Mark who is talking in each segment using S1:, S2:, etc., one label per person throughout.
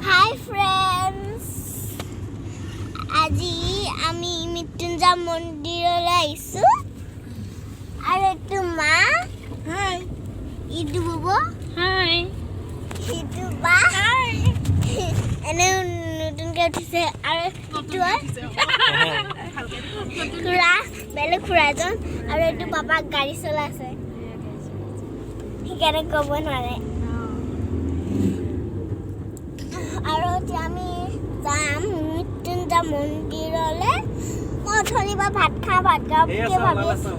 S1: Hi friends. আজি আমি মৃত্যুঞ্জয় মন্দিৰলৈ আহিছো আৰু এইটো মা হাই ইটো বুবু হাই ইটো বা হাই এনে নতুনকৈ উঠিছে আৰু ইটো খুৰা বেলেগ খুৰা এজন আৰু এইটো পাপাক গাড়ী চলাইছে সেইকাৰণে ক'ব নোৱাৰে আৰু আমি যাম মৃত্যুঞ্জয় মন্দিৰলৈ মই অথনিবা ভাত খাওঁ বুলি ভাবি আছোঁ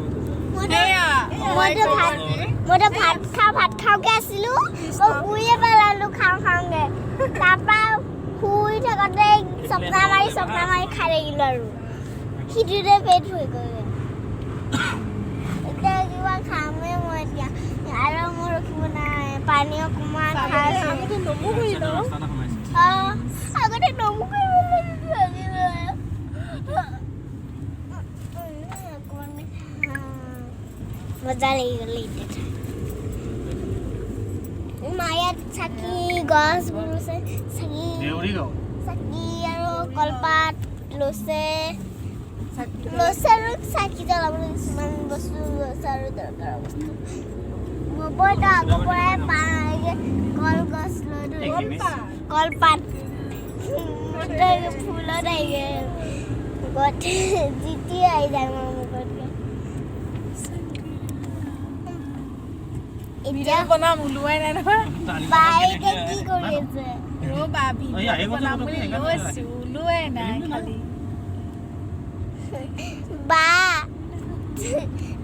S1: মইতো ভাত খাওঁকৈ আছিলোঁ মই শুইয়ে পেলালোঁ খাওঁগৈ তাৰপৰা শুই থাকোঁতে চপনা মাৰি খাই থাকিলোঁ আৰু সিটোতে পেট হৈ গ'লগৈ এতিয়া কিবা খামেই মই এতিয়া আৰু মোৰ ৰখিব নাই পানী অকণমান খাই আগতে নমু মজা লাগি গ'ল এতিয়া মায়াত চাকি গছবোৰ আছে চাকি আৰু কলপাত লৈছে আৰু চাকি জ্বলাবলৈ কিছুমান বস্তু লৈছে আৰু দৰকাৰ বস্তু ববইতো আগৰ পৰাই কলগছ লৈ ধৰিছে কলপাত ফুলত আহি গ'ল যেতিয়া আহি যায় মোৰ মুখতকৈ এতিয়া বনাম ওলোৱাই নাই নহয় বাইকে কি কৰি আছে ৰ'বা ভিডিঅ' বনাম বুলি লৈছোঁ ওলোৱাই নাই খালি বা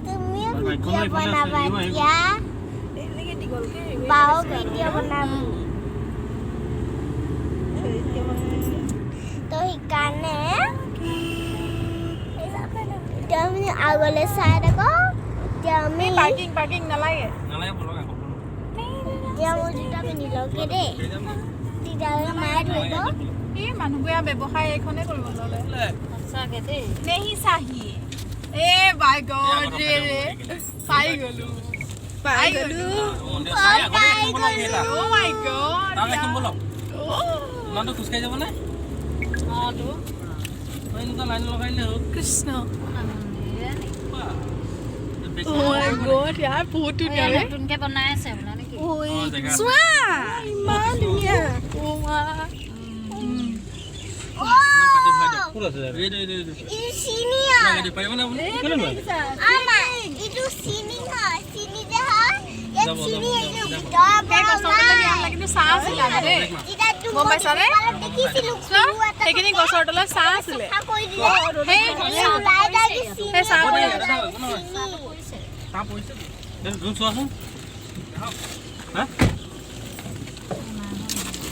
S1: তুমিও ভিডিঅ' বনাবা এতিয়া বাও ভিডিঅ' বনাম তো সেইকাৰণে এতিয়া আমি আগলৈ চাই থাকোঁ এতিয়া আমি পাৰ্কিং নালাগে এতিয়া মোৰ জোতা পিন্ধি লওঁগে দেই তেতিয়াহ'লে মায়ে ধৰিব এই মানুহবোৰে ব্যৱসায় এইখনে কৰিব ল'লে সঁচাকৈ দেই নেহি চাহি এ বাই গড ৰে পাই গ'লো অ' মাই গড
S2: খোজকাঢ়ি যাব নে এনেকুৱা লাইন লগাইলে হ'ল
S3: কৃষ্ণ ইয়াৰ বহুত ধুনীয়া
S4: নতুনকে বনাই আছে বোলা নেকি
S3: চোৱা ইমান ধুনীয়া সেইখিনি গছৰ তলত চাহ আছিলে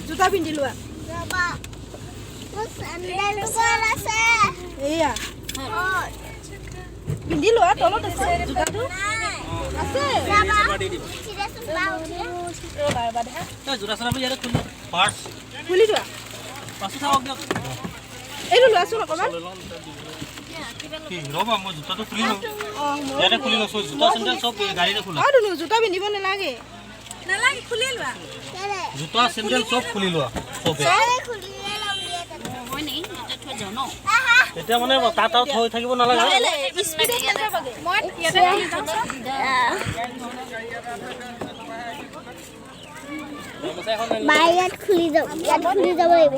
S3: জোতা পিন্ধি লোৱা এয়া পিন্ধি লোৱা তলত আছে জোতাটো আছে খুলি লোৱা এইটো লোৱাচোন অকণমান জোতা পিন্ধিব নালাগে খুলি লোৱা
S2: জোতা চেণ্ডেল চব খুলি লোৱা এতিয়া মানে তাত থৈ থাকিব নালাগে
S1: মায়ে ইয়াত খুলি যাব লাগিব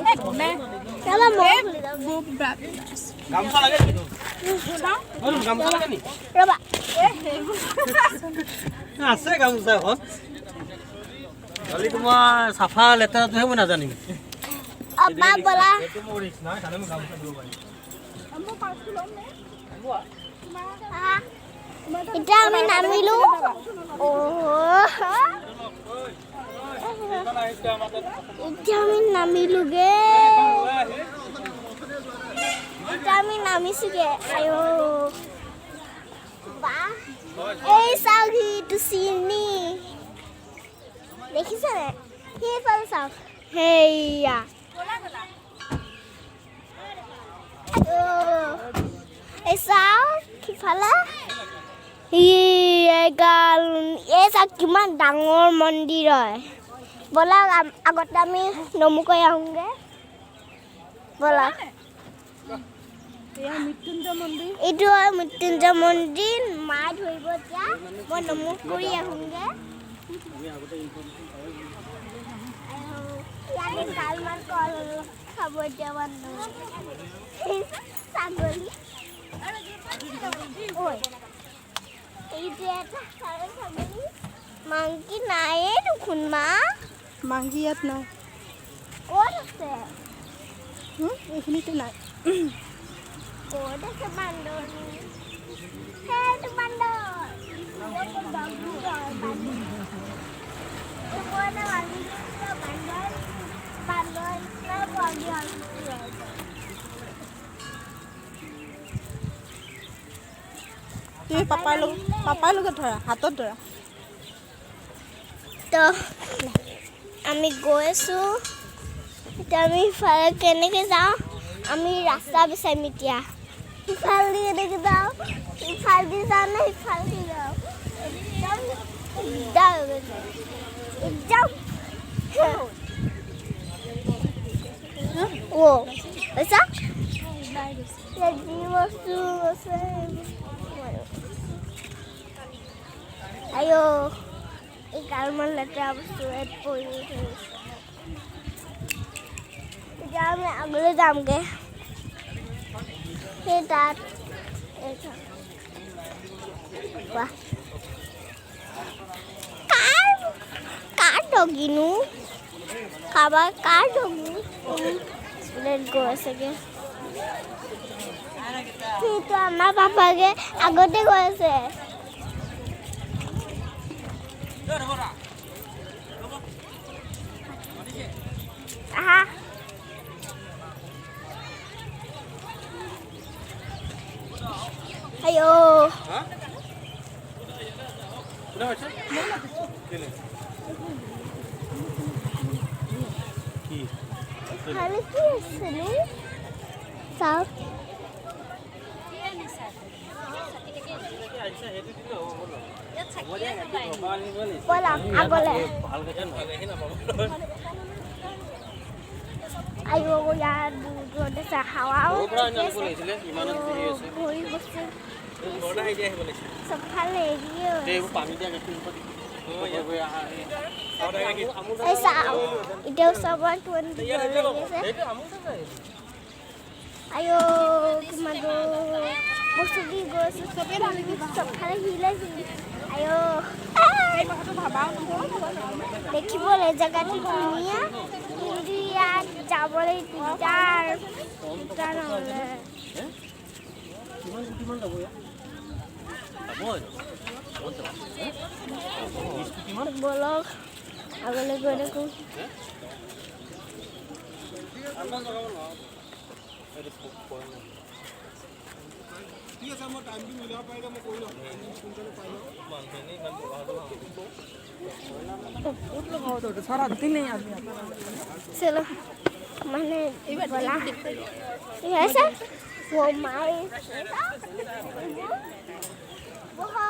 S2: গামোচা লাগে গামোচা লাগে নি
S1: ৰ'বা
S2: আছে গামোচা এখন খালি তোমাৰ চাফা লেতেৰাটোহে মই নাজানিম
S1: বা বলা এতিয়া আমি নামিলো এতিয়া আমি নামিলোগে এতিয়া আমি নামিছোগে আয়ো বা এই চাওক সিটো চিনি দেখিছেনে সেইফালে চাওক সেয়া এই চাওক সিফালে এই চাওক কিমান ডাঙৰ মন্দিৰ হয় ব'লা আগতে আমি নমুকৈ আহোঁগে ব'লা এইটো হয় মৃত্যুঞ্জয় মন্দিৰ মায়ে ধৰিব এতিয়া মই নমু কৰি আহোঁগে ইয়াতে কালমান কল খাব এতিয়া মানুহ ছাগলী ঐ এইটো এটা ছাগলী মাংকি নাইয়ে দেখোন মা
S3: মাংকি ইয়াত নাই
S1: ক'ত আছে
S3: এইখিনিতে নাই
S1: ক'ত আছে বান্দৰ সেইটো বান্দৰ
S3: তুমি পাপাৰ লগত ধৰা হাতত ধৰা
S1: তো আমি গৈ আছোঁ এতিয়া আমি ইফালে কেনেকৈ যাওঁ আমি ৰাস্তা বিচাৰিম এতিয়া ইফালেদি কেনেকৈ যাওঁ ইফালেদি যাওঁ নে সিফালেদি যাওঁ একদম অ' পইচা যি বস্তু আছে আইঅ এই কালমান লেতেৰা বস্তু ইয়াত পৰি থৈছে এতিয়া আমি আগলৈ যামগৈ সেই তাত কাৰ ডগিনো কাৰোবাৰ কাৰ ডগি গৈ আছেগৈ সেইটো আমাৰ পাপাকে আগতে গৈ আছে আহা আইঅ খালি কি আছেনো চাওক ব'লা আগলৈ আইঅ ইয়াত দূৰত আছে হাৱাও ভৰি গৈছে চবফালে এৰিয়ে চাওঁ এতিয়াও চবৰ আইঅ কিমান বস্তু দি গৈছোঁ চবফালে হিলে আইঅ দেখিবলৈ জেগাটো ধুনীয়া কিন্তু ইয়াত যাবলৈ দিগদাৰ নহ'লে বলক আগলৈ গৈ দেখোঁ चलो मैंने बोला ऐसा वो माई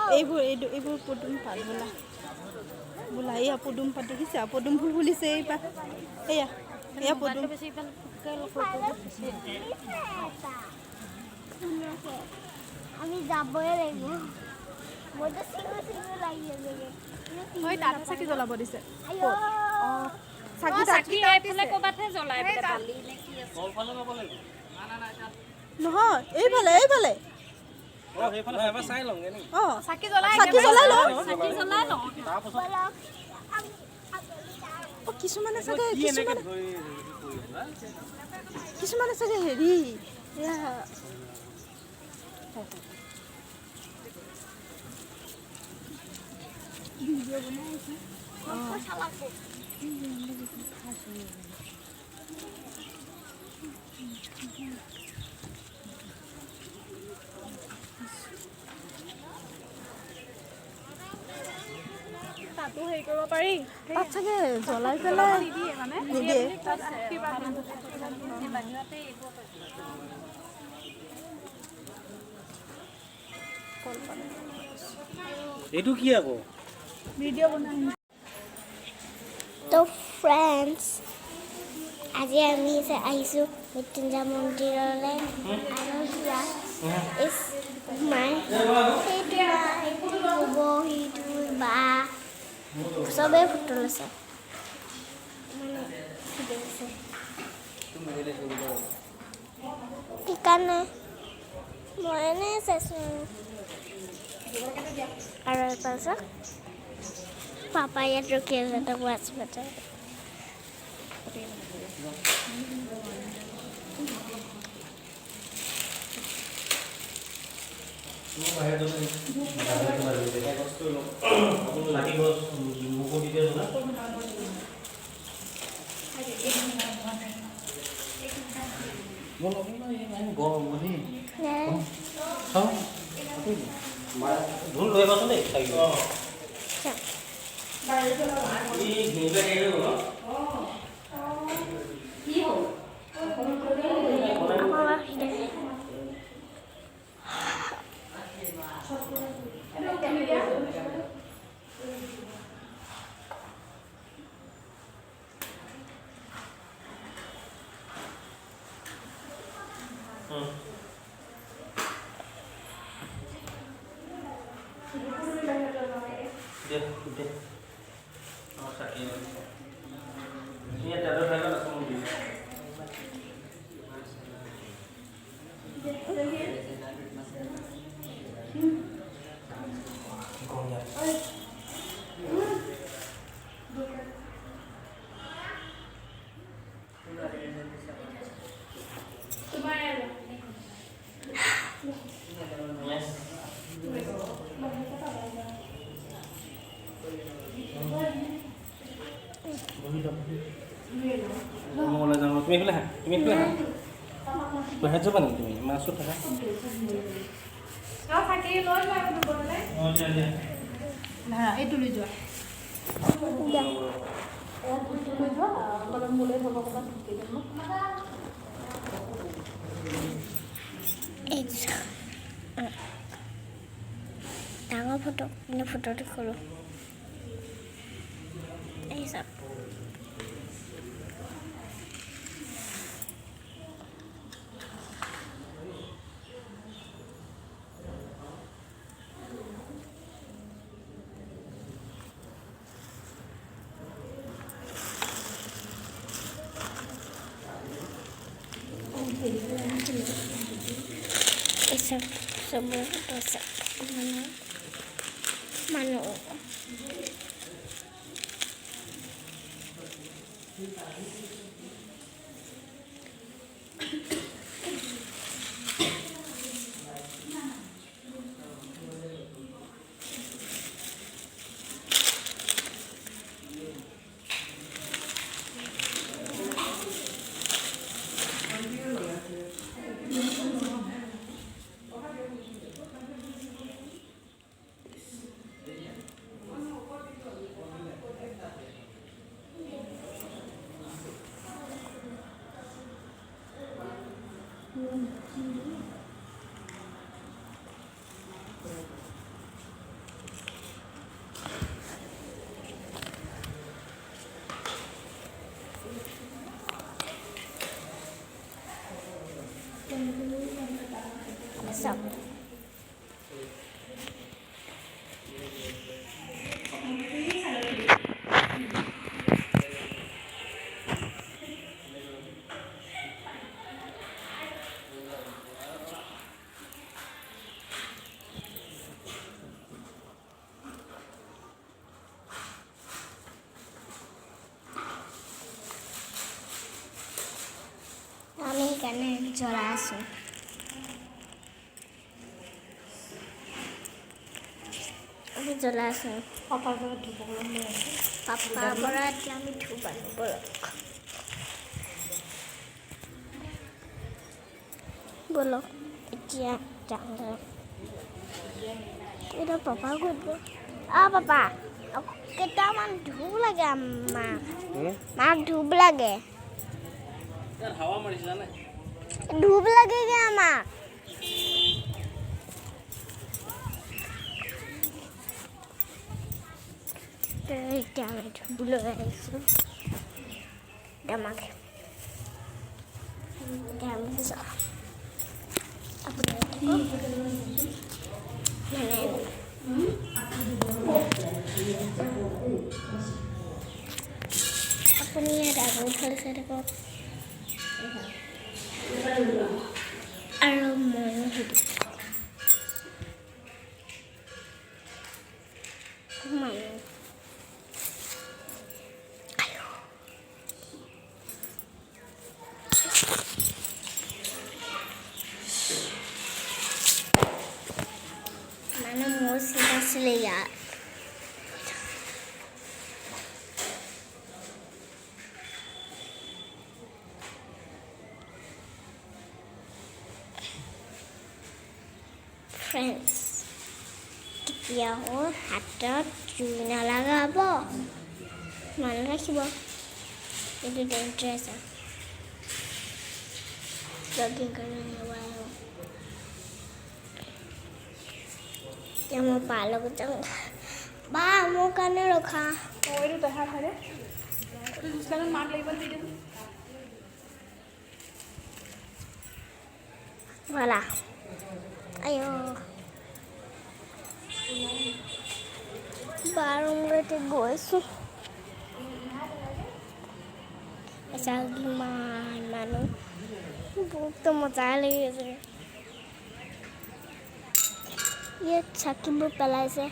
S3: এইবোৰ পদুম পাত বোলা এয়া পদুম পাত দেখিছা পদুম ফুল ফুলিছে এইবাৰ এয়া পদুম
S1: আমি যাবই লাগিব মইতো চিঙো লাগি আছে
S3: হয় তাত চাকি জ্বলাব দিছে
S4: চাকি এইফালে ক'ৰবাতহে জ্বলাই পালি নে কি আছে
S3: নহয় এইফালে চাকি জ্বলাই লওঁ কিছুমানে চাগে হেৰি ভিডিঅ' বনাই আছে তাতো হেৰি কৰিব পাৰি তাত চাগে জ্বলাই পেলাই নিদিয়ে
S2: এইটো কি আকৌ
S3: ভিডিঅ' বনাই
S1: তো ফ্ৰেণ্ডছ আজি আমি আহিছোঁ মৃত্যুঞ্জয় মন্দিৰলৈ আৰু ইজ মাই সেইটো হ'ব সেইটো বা চবেই ফটো লৈছে মানে সেইকাৰণে মই এনেই চাইছোঁ আৰু তাৰপাছত পাপা ইয়াত ৰখি আছে তো ৱাচ বাটে
S3: এইটো লৈ যোৱা
S1: ডাঙৰ ফটো কিন্তু ফটোটো সৰু এই চাওক Isang sobrang sa mano. So. আমি এখানে চলে আসি আমি চলে আসি পাপা বড় আমি ধুবা বলো এতিয়া যাওঁ এটা পাপা কৰিব পাপা কেইটামান ধূপ লাগে মাক ধূপ লাগে
S2: হাৱা মাৰিছে জানে
S1: ধূপ লাগে গে আমাক এতিয়া আমি ধুবলৈ আহিছোঁ আমাকে আপুনি ডাঙৰ ভাল চাই থাকক আৰু ময়ো মানে মোৰ চিন আছিলে ইয়াত ফ্ৰেণ্ডছ কেতিয়াও হাতত জুই নালাগাব মনত ৰাখিব এইটো ডেঞ্জাৰাছ জগিং কৰি এতিয়া মই বাৰ লগত যাম বা মোৰ কাৰণে ৰখা
S3: এইটো দেখাৰ ঠাইৰে মাক লাগিব
S1: voilà ayo baru mereka gosok asal gimana no butuh macam itu ya sakit berpala sih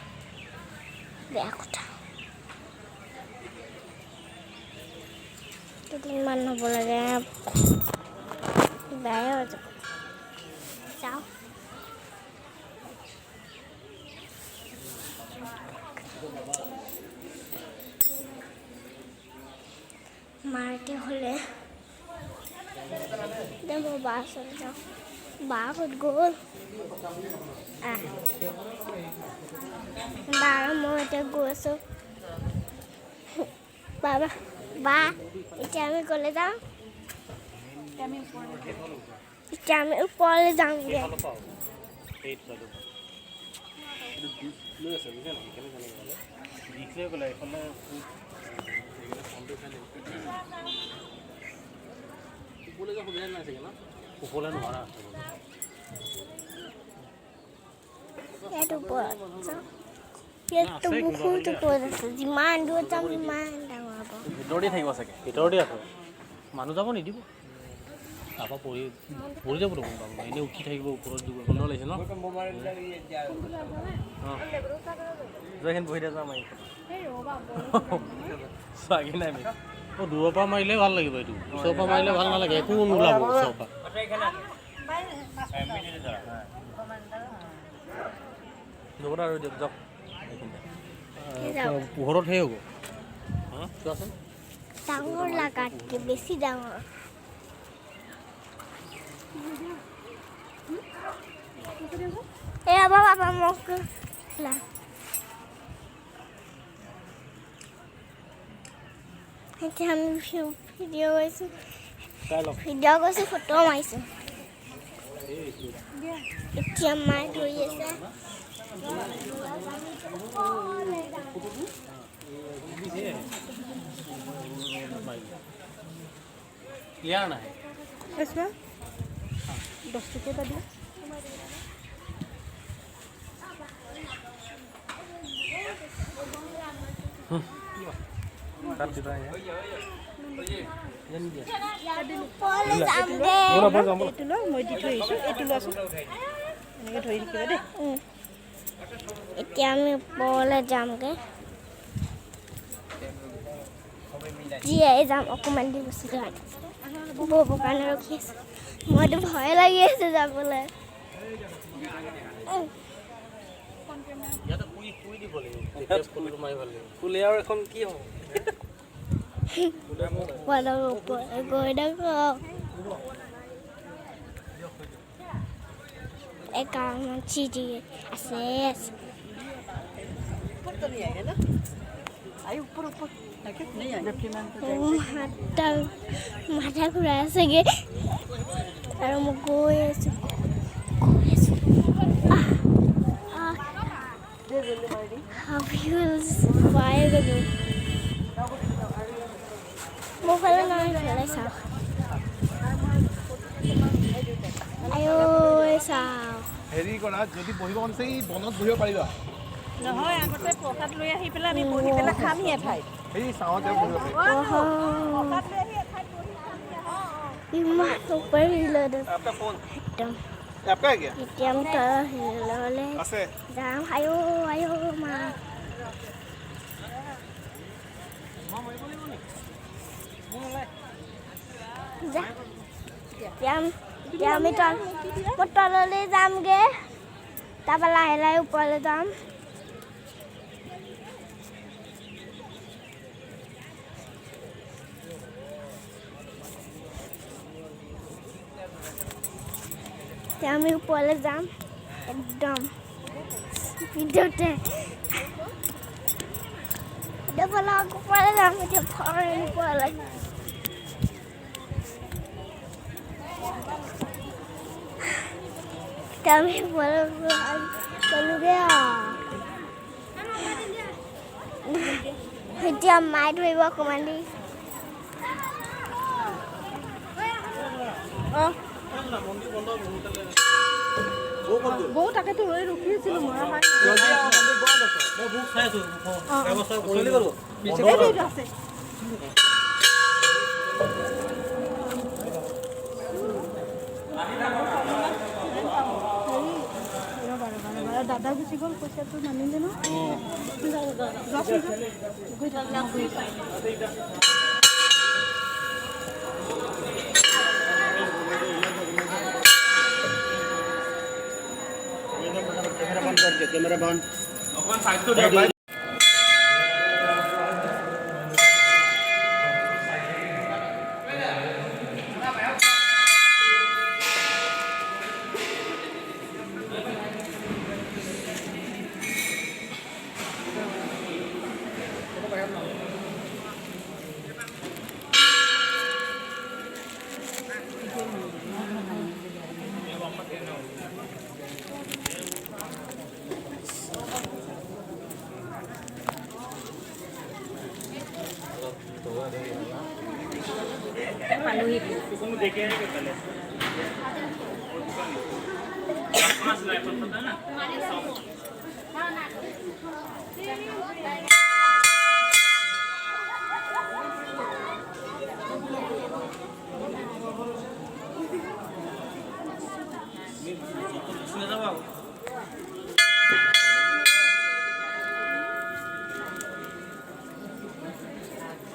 S1: biar aku tahu jadi mana boleh deh bayar sao मारते होले देखो बाहर चल जाओ बाहर गोल बाहर मोटे गोसो बाबा बा इतना में कोले जाओ इतना में ऊपर ले जाऊंगे itu buku itu kuasa jiman dua jam jiman tahu apa
S2: ভিতৰতে থাকিব চাগে ভিতৰতে আছে মানুহ যাব নিদিব তাৰপৰা পৰি যাব দেখোন বাবু এনেই উঠি থাকিব ওপৰত দিব বন্ধ লাগিছে ন যেন বহি দিয়া যাম চাগি নাই আমি দূৰৰ পৰা মাৰিলে ভাল লাগিব এইটো ওচৰৰ পৰা মাৰিলে ভাল নালাগে একো নোলাব ওচৰৰ পৰা যাবটা আৰু যাওক পোহৰত সেই হ'ব চোৱাচোন
S1: ডাঙৰ লাগাতকৈ বেছি ডাঙৰ বাবা মোক এতিয়া আমি ভিডিঅ' কৰিছোঁ ফটো মাৰিছোঁ এতিয়া মায়ে ধৰি আছে
S2: ইয়াৰ নাই
S3: ऐसा 10 टके का दिया
S2: কাট দিবা
S3: এইটো ল মই দি থৈ আহিছোঁ এইটো লোৱাচোন এনেকৈ ধৰি থাকিবা দেই
S1: এতিয়া আমি ওপৰলৈ যামগৈ জীয়াই যাম অকণমান দি গুচি যাম ব'বৰ কাৰণে ৰখি আছোঁ মইতো ভয় লাগি আছে যাবলৈ
S2: ফুলে আৰু এখন কি হ'ব
S1: গৈ থাকক একাউণ্ট চিঠি আছে মাথা ঘূৰাই আছেগৈ আৰু মই গৈ আছোঁ Happiness fire galo. Mo kala na kala sa. Ayo sa.
S5: হেৰি কৰা যদি বহিব মন সেই বনত বহিব পাৰিবা
S3: নহয় আগতে প্ৰসাদ লৈ আহি পেলাই আমি বহি পেলাই খাম হি এঠাইত
S5: এই চাওঁতে বহিব পাৰিবা
S3: প্ৰসাদ লৈ আহি এঠাইত বহি খাম হি
S1: ইমান super হিলা দে
S5: आपका फोन
S1: একদম
S5: आपका है क्या
S1: এতিয়াম তা হিলালে
S5: আছে
S1: যাম আয়ো আয়ো মা যা যাম আমি তললৈ যামগে তাৰপৰা লাহে লাহে ওপৰলৈ যাম আমি ওপৰলৈ যাম একদম ভিডিঅ'তে ওপৰলৈ যাম এতিয়া ওপৰলৈ আমি গ'লোগৈ এতিয়া মায়ে ধৰিব অকণমান দেৰি
S3: বৌ তাকেতো ৰৈ ৰখি আছিলোঁ মই
S2: বুক চাই আছোঁ ব্যৱস্থা কৰি গ'লো
S3: এইটো আছে দাদা গুচি গ'ল পইচাটো নানিলে ন
S5: कैमरा बंद अपन साइड तो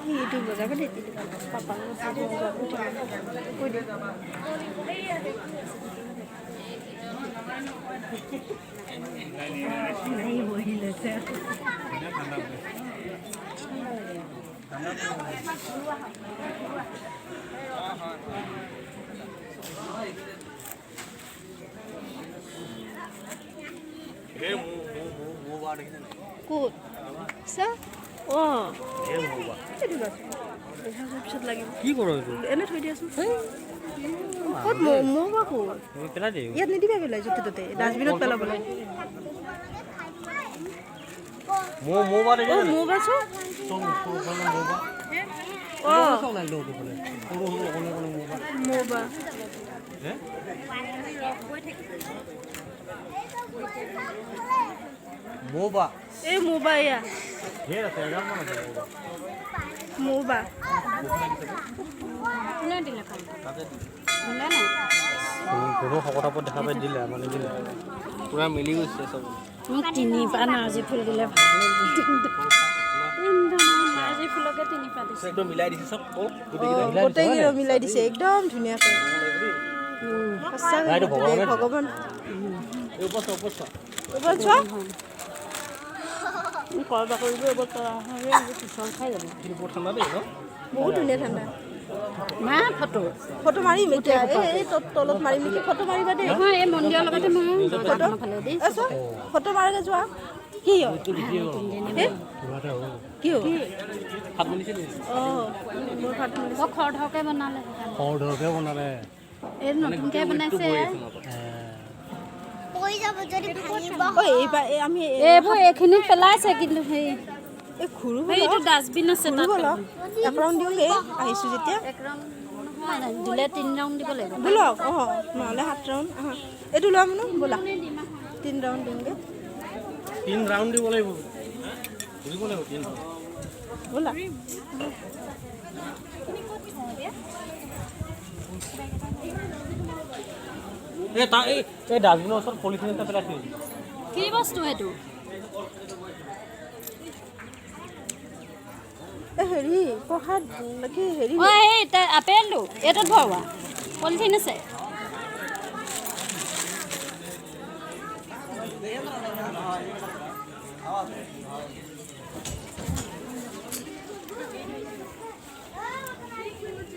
S3: itu berapa deh papa नहीं वही लेते हैं Good. Sir? Oh.
S2: কি কৰোঁ এইটো
S3: এনে থৈ দিয়াচোন ক'ত ম'ম' বা ক'ত
S2: পেলাই দে
S3: ইয়াত নিদিবা পেলাই য'তে ত'তে ডাষ্টবিনত পেলাব লাগে
S2: মো বা দেখে
S3: অ' ম'ম' বা চোন ম'ম' বা
S2: মোবা
S3: এই ম'ম' বা এয়া
S2: ঢেৰ আছে এগালমান আছে
S3: ম'ম' বা
S4: কোনে দিলে কাম
S2: তাতে
S4: কোনে নাই
S2: কোনো শকতাপত দেখা পাই দিলে মানে দিলে পূৰা মিলি গৈছে চব
S4: মোক তিনিপা নাৰ্জী ফুল দিলে ভাল নাৰ্জী ফুলকে তিনিপা দিছে
S2: একদম মিলাই দিছে চব
S3: গোটেইকেইটা মিলাই দিছে একদম ধুনীয়াকৈ সঁচাকৈ ভগৱান ওপৰত চোৱা
S4: কল বাকলিবোৰ এইবোৰ তৰা পিছল খাই যাব
S2: বৰ ঠাণ্ডা দেই ন
S3: বহুত ধুনীয়া ঠাণ্ডা
S4: মা
S3: ফটো মাৰিম এতিয়া এই তলত মাৰিম নেকি ফটো মাৰিবা দেই
S4: নহয় এই মন্দিৰৰ লগতে মই ফালে দেই
S3: ফটো মাৰগে যোৱা কি কি
S2: হাত মিলিছে নি
S3: অঁ মোৰ ভাত
S4: বৰ খৰধৰকৈ বনালে
S2: খৰধৰকৈ বনালে
S4: এই নতুনকৈ বনাইছে
S1: পৰি যাব যদি ভাঙিব
S3: ঐ এইবাৰ আমি
S4: এইবোৰ এইখিনিত পেলাইছে কিন্তু সেই
S3: এই ঘূৰো
S4: এইটো ডাষ্টবিন আছে তাত
S3: ব'লক এক ৰাউণ্ড দিওঁগৈ আহিছোঁ যেতিয়া
S4: এক ৰাউণ্ড নহয় দিলে 3 ৰাউণ্ড দিব লাগিব
S3: ব'লক নহ'লে 7 ৰাউণ্ড এইটো লোৱা মানুহ ব'লা 3 ৰাউণ্ড দিওঁগৈ
S2: 3 ৰাউণ্ড দিব লাগিব ঘূৰিব লাগিব 3 ৰাউণ্ড
S3: ব'লা
S2: এই ডাষ্টবিনৰ ওচৰত পলিথিন এটা পেলাই থৈ দিছোঁ
S4: কি বস্তু সেইটো
S3: এই হেৰি প্ৰসাদ কি হেৰি
S4: অঁ এই আপেলটো এইটোত ভৰোৱা পলিথিন আছে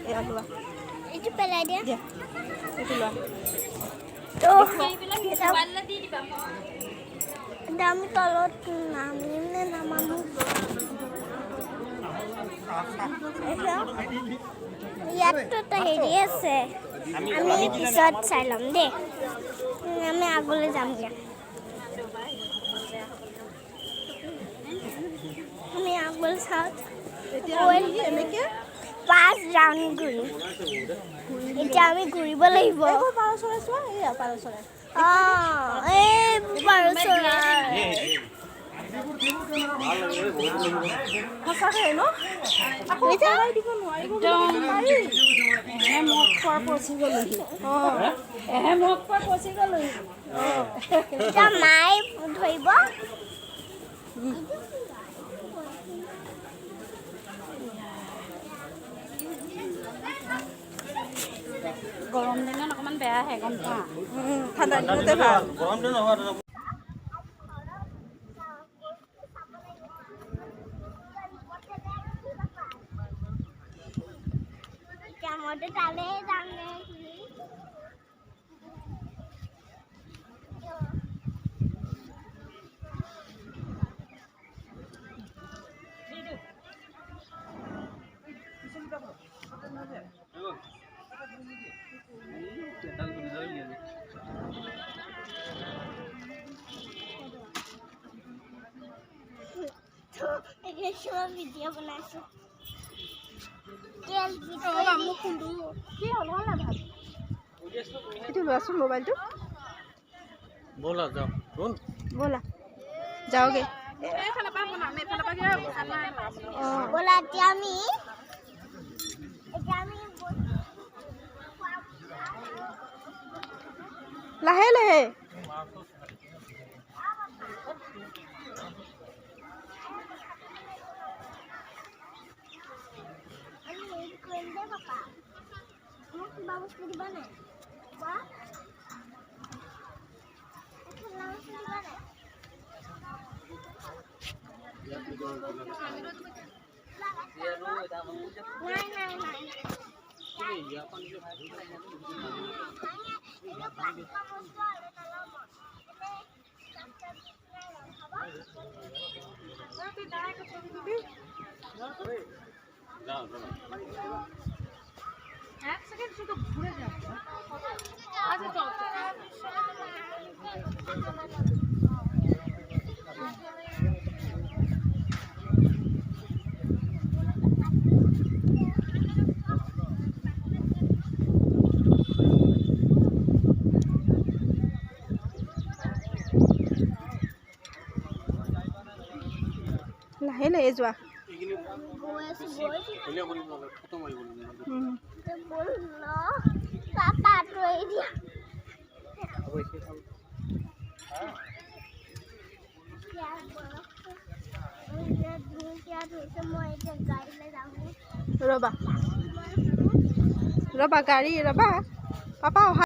S3: এয়া লোৱা
S1: এইটো পেলাই দিয়া
S3: দিয়া এইটো লোৱা
S1: আমি তলত নামিম নে নামানো ইয়াততো হেৰি আছে আমি পিছত চাই ল'ম দেই আমি আগলৈ যামগৈ আমি আগলৈ চাওঁ
S3: এনেকৈ
S1: 5 ৰাউণ্ড ঘূৰিম এতিয়া আমি ঘূৰিব লাগিব
S3: পাৰ চৰাই চোৱা এয়া পাৰ চৰাই
S1: এই পাৰ চৰাই
S3: সঁচাকৈ ন আকৌ চৰাই দিব নোৱাৰিব
S4: এহে মোক খোৱা পচি গ'লোহি এহে মোক খোৱা পচি গ'লোহি
S1: এতিয়া মায়ে ধৰিব
S4: গৰম দিনত অকণমান বেয়া আহে গম পোৱা
S3: ঠাণ্ডা দিনতে ভাল
S2: গৰম দিন নহয়
S1: মইতো তালৈ যাম নে ভিডিঅ' বনাইছো
S3: এইটো লোৱাচোন মোবাইলটো
S2: ব'লা যাওঁ
S3: ব'লা যাওঁগৈ
S1: ব'লা এতিয়া আমি
S3: লাহে লাহে লাহে লাহে যোৱা ৰ'বা ৰ'বা গাড়ী ৰ'বা পাপা অহা